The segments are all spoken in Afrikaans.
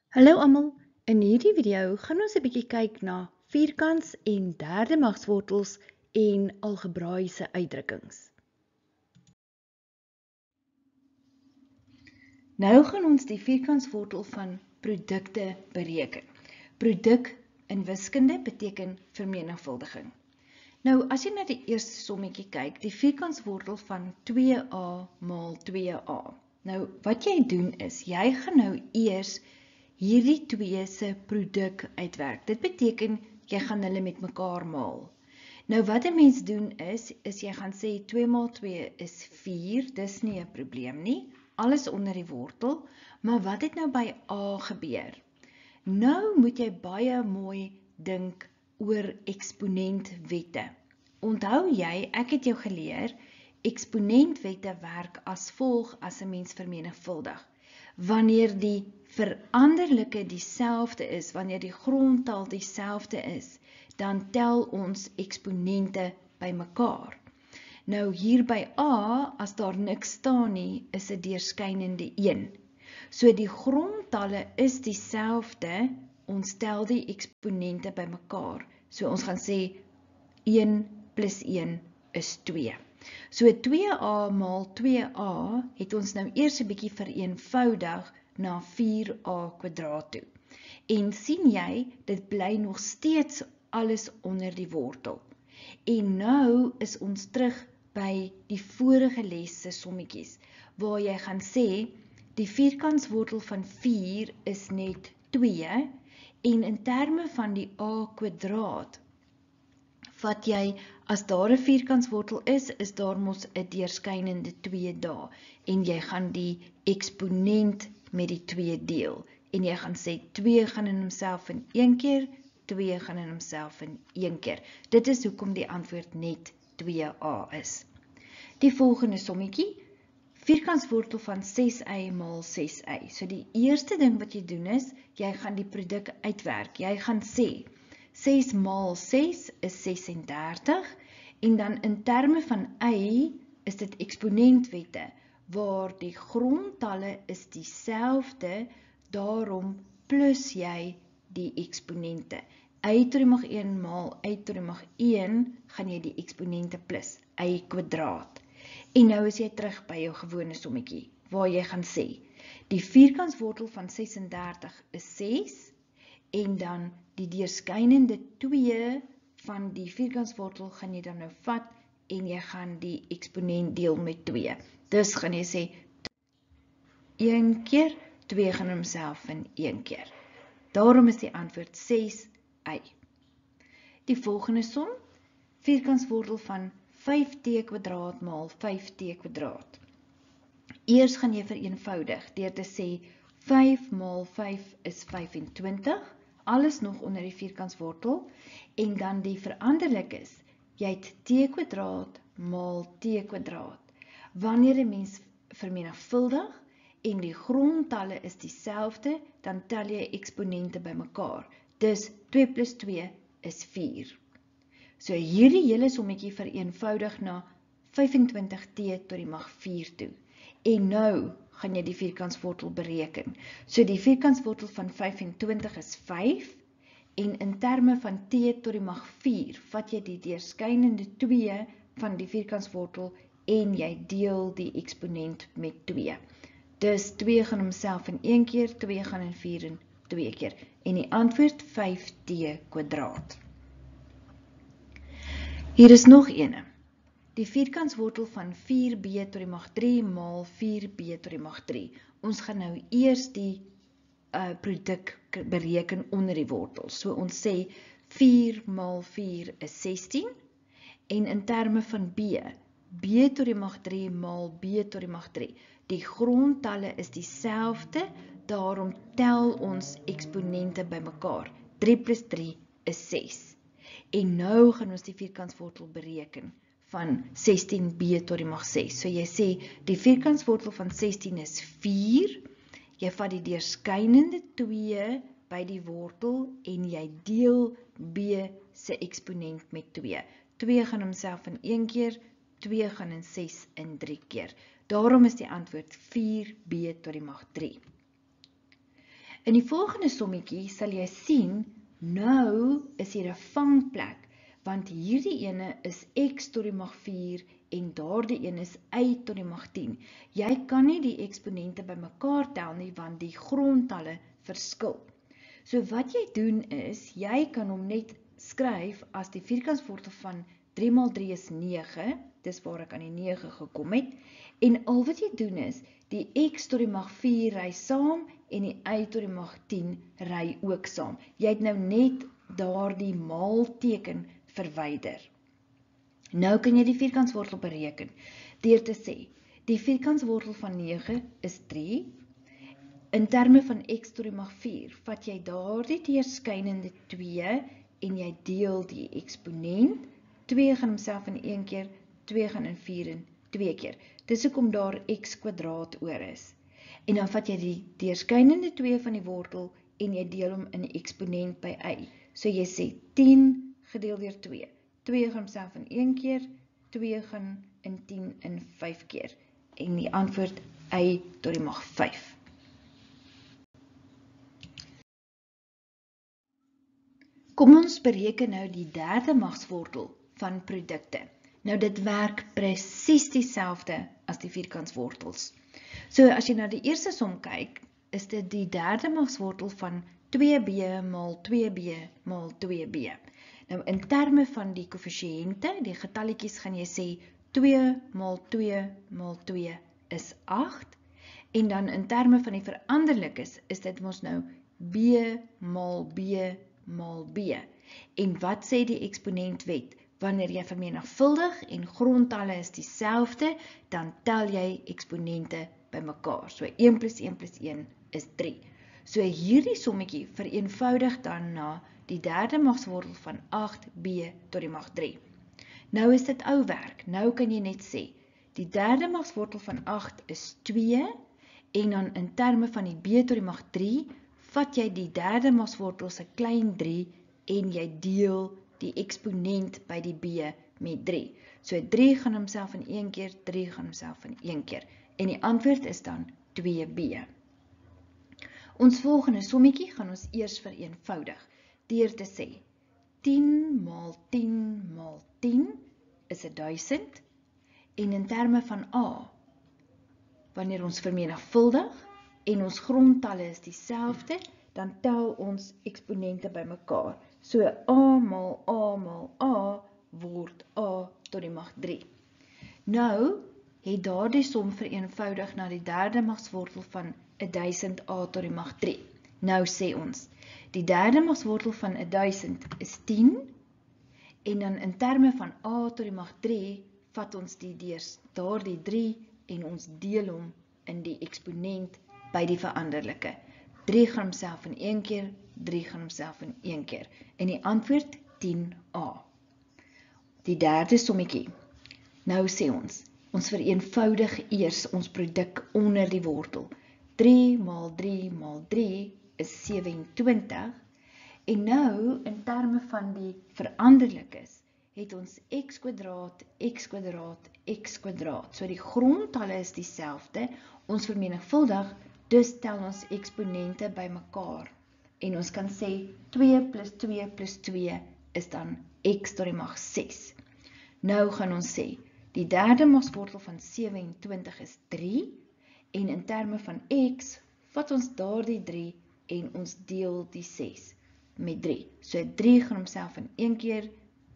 Hallo almal, in hierdie video gaan ons 'n bietjie kyk na vierkants en derde magswortels en algebraïese uitdrukkings. Nou gaan ons die vierkantswortel van produkte bereken. Produk in wiskunde beteken vermenigvuldiging. Nou as jy na die eerste sommetjie kyk, die vierkantswortel van 2a maal 2a. Nou wat jy doen is, jy gaan nou eers hierdie twee se produk uitwerk. Dit beteken, jy gaan hulle met mekaar maal. Nou wat 'n mens doen is jy gaan sê 2 maal 2 is 4, dis nie 'n probleem nie. Alles onder die wortel, maar wat het nou by A gebeur? Nou moet jy baie mooi dink oor eksponentwette. Onthou jy, ek het jou geleer, eksponentwette werk as volg as 'n mens vermenigvuldig. Wanneer die veranderlike dieselfde is, wanneer die grondtal dieselfde is, dan tel ons eksponente by mekaar. Nou hier by A, as daar niks staan nie, is 'n deurskynende 1. So die grondtalle is dieselfde, ons tel die eksponente by mekaar. So ons gaan sê 1 plus 1 is 2. So 2a maal 2a het ons nou eers 'n bietjie vereenvoudig na 4a kwadraat toe. En sien jy, dit bly nog steeds alles onder die wortel. En nou is ons terug by die vorige les se sommetjies, waar jy gaan sê, die vierkantswortel van 4 is net 2, en in terme van die a kwadraat, vat jy, as daar 'n vierkantswortel is daar mos 'n deurskynende 2 daar, en jy gaan die eksponent met die 2 deel, en jy gaan sê 2 gaan in homself in 1 keer, 2 gaan in homself in 1 keer. Dit is hoekom die antwoord net 2a is. Die volgende sommetjie, vierkantswortel van 6y maal 6y. So die eerste ding wat jy doen is, jy gaan die produk uitwerk. Jy gaan sê, 6 maal 6 is 36, en dan in terme van y is dit eksponentwette, waar die grondtalle is dieselfde, daarom plus jy die eksponente. Y tot die mag 1 maal y tot die mag 1, gaan jy die eksponente plus, y kwadraat. En nou is jy terug by jou gewone sommetjie, waar jy gaan sê, die vierkantswortel van 36 is 6, en dan die deurskynende 2 van die vierkantswortel gaan jy dan nou vat, en jy gaan die eksponent deel met 2. Dus gaan jy sê, 1 keer, 2 gaan homself in 1 keer. Daarom is die antwoord 6y. Die volgende som, vierkantswortel van 5t kwadraat maal 5t kwadraat. Eers gaan jy vereenvoudig deur te sê 5 maal 5 is 25, alles nog onder die vierkantswortel, en dan die veranderlik is, jy het t kwadraat maal t kwadraat. Wanneer 'n mens vermenigvuldig en die grondtalle is dieselfde, dan tel jy eksponente by mekaar. Dus 2 plus 2 is 4. So hierdie hele sommetjie vereenvoudig na 25t tot die mag 4 toe. En nou gaan jy die vierkantswortel bereken. So die vierkantswortel van 25 is 5, en in terme van t tot die mag 4, vat jy die deurskynende 2 van die vierkantswortel, en jy deel die eksponent met 2. Dus 2 gaan homself in 1 keer, 2 gaan in 4 in 2 keer. En die antwoord 5t kwadraat. Hier is nog ene. Die vierkantswortel van 4b tot die mag 3 maal 4b tot die mag 3. Ons gaan nou eers die produk bereken onder die wortel. So ons sê 4 maal 4 is 16, en in terme van b tot die mag 3 maal b tot die mag 3. Die grondtalle is dieselfde, daarom tel ons eksponente by mekaar. 3 plus 3 is 6. En nou gaan ons die vierkantswortel bereken van 16b tot die mag 6. So jy sê, die vierkantswortel van 16 is 4, jy vat die deurskynende 2 by die wortel, en jy deel b se eksponent met 2. 2 gaan homself in 1 keer, 2 gaan in 6 in 3 keer. Daarom is die antwoord 4b tot die mag 3. In die volgende sommetjie sal jy sien, nou is hier 'n vangplek, want hierdie ene is x tot die mag 4 en daardie een is y tot die mag 10. Jy kan nie die eksponente bymekaar tel nie, want die grondtalle verskil. So wat jy doen is, jy kan hom net skryf as die vierkantswortel van 3 x 3 is 9, dis waar ek aan die 9 gekom het, en al wat jy doen is, die x tot die mag 4 ry saam, en die y tot die mag 10 ry ook saam. Jy het nou net daardie maalteken verwyder. Nou kan jy die vierkantswortel bereken, deur te sê, die vierkantswortel van 9 is 3, in terme van x tot die mag 4, vat jy daardie teerskynende 2, en jy deel die eksponent, 2 gaan homself in 1 keer, 2 gaan in 4 in 2 keer. Dis hoekom daar x kwadraat oor is. En dan vat jy die deurskynende 2 van die wortel en jy deel hom in die eksponent by y. So jy sê 10 gedeel deur 2. 2 gaan homself in 1 keer, 2 gaan in 10 in 5 keer. En die antwoord y tot die mag 5. Kom ons bereken nou die derde magswortel van produkte. Nou dit werk presies dieselfde as die vierkantswortels. So as jy na die eerste som kyk, is dit die derde magswortel van 2b maal 2b maal 2b. Nou in terme van die koëffisiënte, die getalletjies gaan jy sê 2 maal 2 maal 2 is 8. En dan in terme van die veranderlikes is dit mos nou b maal b maal b. En wat sê die eksponentwet? Wanneer jy vermenigvuldig en grondtalle is dieselfde, dan tel jy eksponente bymekaar. So 1 plus 1 plus 1 is 3. So hierdie sommetjie vereenvoudig dan na die derde magswortel van 8b tot die mag 3. Nou is dit ou werk. Nou kan jy net sê, die derde magswortel van 8 is 2, en dan in terme van die b tot die mag 3, vat jy die derde magswortel se klein 3, en jy deel die eksponent by die b met 3. So 3 gaan homself in 1 keer, 3 gaan homself in 1 keer. En die antwoord is dan 2b. Ons volgende sommetjie gaan ons eers vereenvoudig, deur te sê, 10 maal 10 maal 10 is 1000, en in terme van a, wanneer ons vermenigvuldig, en ons grondtalle is dieselfde, dan tel ons eksponente bymekaar. So a maal a maal a word a tot die mag 3. Nou het daardie som vereenvoudig na die derde magswortel van 1000 a tot die mag 3. Nou sê ons, die derde magswortel van 1000 is 10, en dan in terme van a tot die mag 3, vat ons daardie 3 en ons deel hom in die eksponent by die veranderlike. 3 gaan homself in 1 keer, 3 gaan homself in 1 keer. En die antwoord 10a. Die derde sommetjie. Nou sê ons vereenvoudig eers ons produk onder die wortel. 3 maal 3 maal 3 is 27. En nou, in terme van die veranderlikes, het ons x kwadraat, x kwadraat, x kwadraat. So die grondtalle is dieselfde. Ons vermenigvuldig, dus tel ons eksponente bymekaar. En ons kan sê 2 plus 2 plus 2 is dan x tot die mag 6. Nou gaan ons sê, die derde magswortel van 27 is 3, en in terme van x, vat ons daardie 3 en ons deel die 6 met 3. So 3 gaan homself in 1 keer,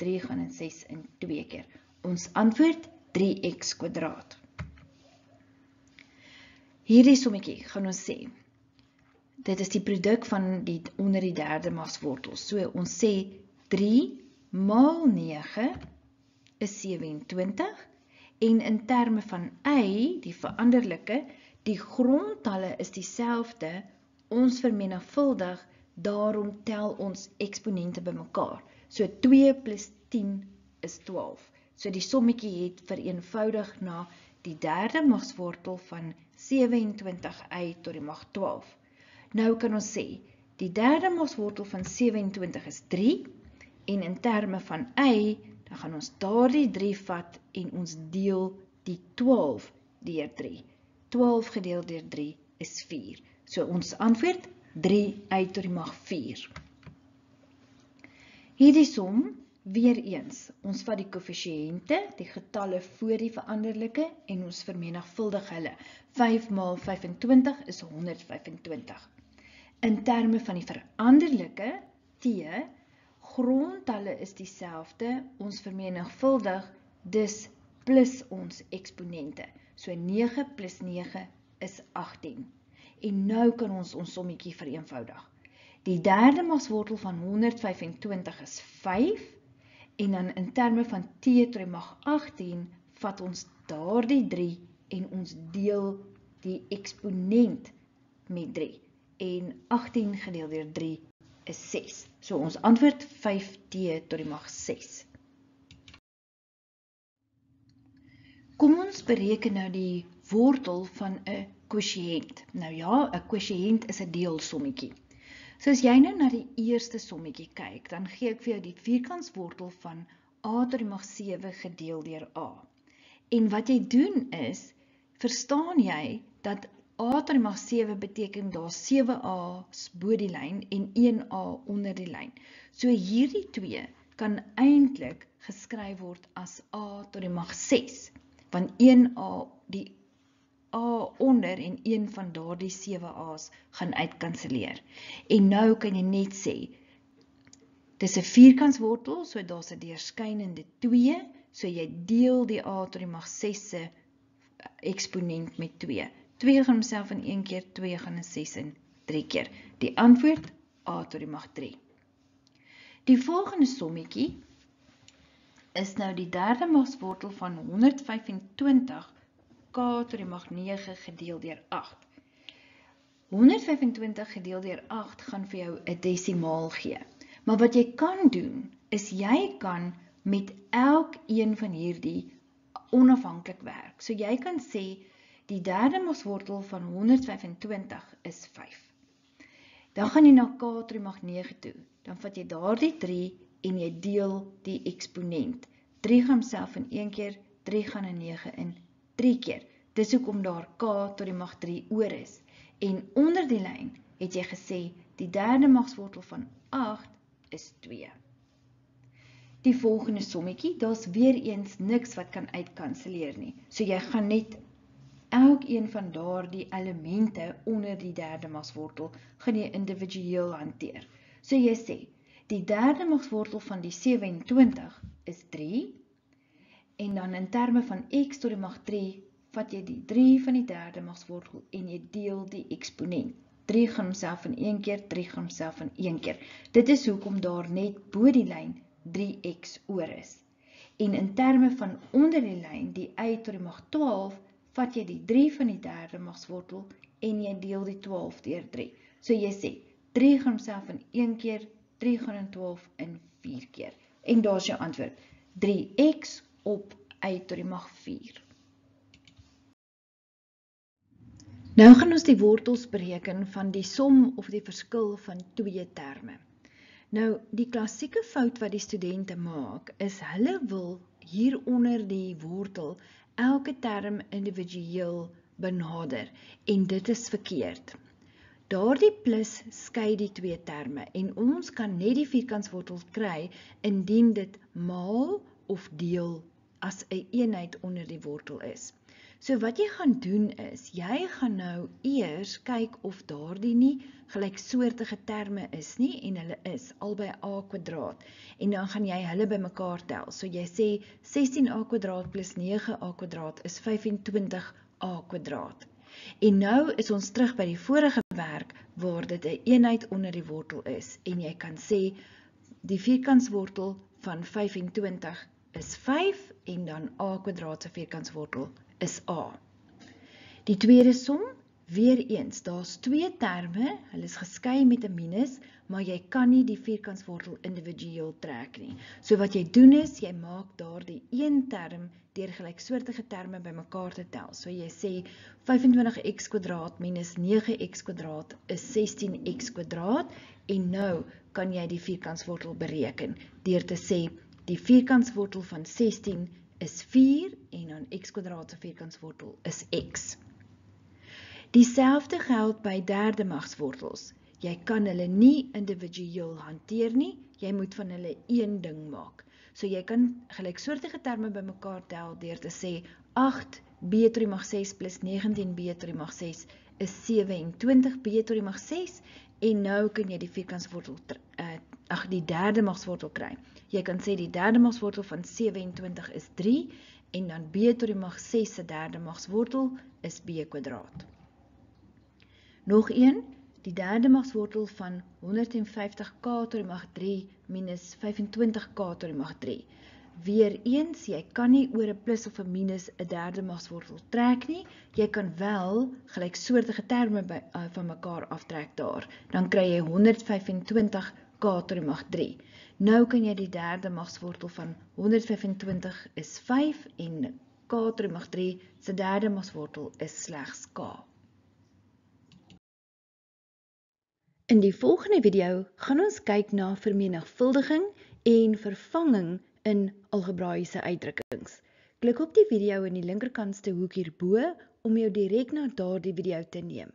3 gaan in 6 in 2 keer. Ons antwoord 3x kwadraat. Hierdie sommetjie gaan ons sê, dit is die produk van onder die derde magswortel. So ons sê 3 maal 9 is 27, en in terme van y, die veranderlike, die grondtalle is dieselfde, ons vermenigvuldig, daarom tel ons eksponente bymekaar. So 2 plus 10 is 12. So die sommetjie het vereenvoudig na die derde magswortel van 27y tot die mag 12. Nou kan ons sê, die derde magswortel van 27 is 3, en in terme van y, dan gaan ons daardie 3 vat en ons deel die 12 deur 3. 12 gedeeld deur 3 is 4. So ons antwoord 3 uit tot die mag 4. Hierdie som, weer eens, ons vat die koëffisiënte, die getalle voor die veranderlike en ons vermenigvuldig hulle. 5 maal 25 is 125. In terme van die veranderlike, t, grondtalle is dieselfde, ons vermenigvuldig, dus plus ons eksponente. So 9 plus 9 is 18. En nou kan ons sommetjie vereenvoudig. Die derde magswortel van 125 is 5, en dan in terme van t tot die mag 18, vat ons daardie 3 en ons deel die eksponent met 3. En 18 gedeel deur 3 is 6. So ons antwoord 5t tot die mag 6. Kom ons bereken nou die wortel van 'n kwotiënt. Nou ja, 'n kwotiënt is 'n deelsommetjie. So as jy nou na die eerste sommetjie kyk, dan gee ek vir jou die vierkantswortel van a tot die mag 7 gedeel deur a. En wat jy doen is, verstaan jy dat a tot die mag 7 beteken daar 7a's bo die lyn en 1a onder die lyn. So hierdie twee kan eintlik geskryf word as a tot die mag 6, want 1a, die a onder en een van daardie 7a's gaan uitkanseleer. En nou kan jy net sê, dis 'n vierkantswortel, so daar's 'n deurskynende 2, so jy deel die a tot die mag 6 se eksponent met 2. 2 gaan homself in 1 keer, 2 gaan in 6 in 3 keer. Die antwoord, a tot die mag 3. Die volgende sommetjie is nou die derde magswortel van 125 k tot die mag 9 gedeel deur 8. 125 gedeel deur 8 gaan vir jou 'n desimaal gee. Maar wat jy kan doen, is jy kan met elkeen van hierdie onafhanklik werk. So jy kan sê, die derde magswortel van 125 is 5. Dan gaan jy na k tot die mag 9 toe. Dan vat jy daardie 3 en jy deel die eksponent. 3 gaan homself in 1 keer, 3 gaan in 9 in 3 keer. Dis hoekom daar k tot die mag 3 oor is. En onder die lyn het jy gesê, die derde magswortel van 8 is 2. Die volgende sommetjie, daar's weer eens niks wat kan uitkanseleer nie. So jy gaan net elkeen van daardie elemente onder die derde magswortel gaan jy individueel hanteer. So jy sê, die derde magswortel van die 27 is 3, en dan in terme van x tot die mag 3, vat jy die 3 van die derde magswortel en jy deel die eksponent. 3 gaan homself in 1 keer, 3 gaan homself in 1 keer. Dit is hoekom daar net bo die lyn 3x oor is. En in terme van onder die lyn, die y tot die mag 12, vat jy die 3 van die derde magswortel en jy deel die 12 deur 3. So jy sê, 3 gaan homself in 1 keer, 3 gaan in 12 in 4 keer. En daar is jou antwoord, 3x op y tot die mag 4. Nou gaan ons die wortels bereken van die som of die verskil van twee terme. Nou, die klassieke fout wat die studente maak, is hulle wil hieronder die wortel elke term individueel benader, en dit is verkeerd. Daardie plus skei die twee terme, en ons kan net die vierkantswortel kry, indien dit maal of deel as 'n eenheid onder die wortel is. So wat jy gaan doen is, jy gaan nou eers kyk of daardie nie gelyksoortige terme is nie, en hulle is albei a kwadraat, en dan gaan jy hulle bymekaar tel. So jy sê 16a kwadraat plus 9a kwadraat is 25a kwadraat. En nou is ons terug by die vorige werk, waar dit 'n eenheid onder die wortel is, en jy kan sê, die vierkantswortel van 25 is 5, en dan a kwadraat se vierkantswortel is a. Die tweede som, weer eens, daar's twee terme, hulle is geskei met 'n minus, maar jy kan nie die vierkantswortel individueel trek nie. So wat jy doen is, jy maak daardie een term deur gelyksoortige terme bymekaar te tel. So jy sê 25x kwadraat minus 9x kwadraat is 16x kwadraat, en nou kan jy die vierkantswortel bereken deur te sê die vierkantswortel van 16 is 4 en dan x kwadraat se vierkantswortel is x. Dieselfde geld by derde magswortels. Jy kan hulle nie individueel hanteer nie, jy moet van hulle een ding maak. So jy kan gelyksoortige terme bymekaar tel deur te sê 8b tot die mag 6 plus 19b tot die mag 6 is 27b tot die mag 6 en nou kan jy die vierkantswortel die derde magswortel kry. Jy kan sê die derde magswortel van 27 is 3 en dan b tot die mag 6 se derde magswortel is b kwadraat. Nog een, die derde magswortel van 150k tot die mag 3 minus 25k tot die mag 3. Weereens, jy kan nie oor 'n plus of 'n minus 'n derde magswortel trek nie. Jy kan wel gelyksoortige terme van mekaar aftrek daar. Dan kry jy 125k tot die mag 3. Nou kan jy die derde magswortel van 125 is 5 en k tot die mag 3 se derde magswortel is slegs k. In die volgende video gaan ons kyk na vermenigvuldiging en vervanging in algebraïese uitdrukkings. Klik op die video in die linkerkantste hoek hierbo om jou direk na daardie video te neem.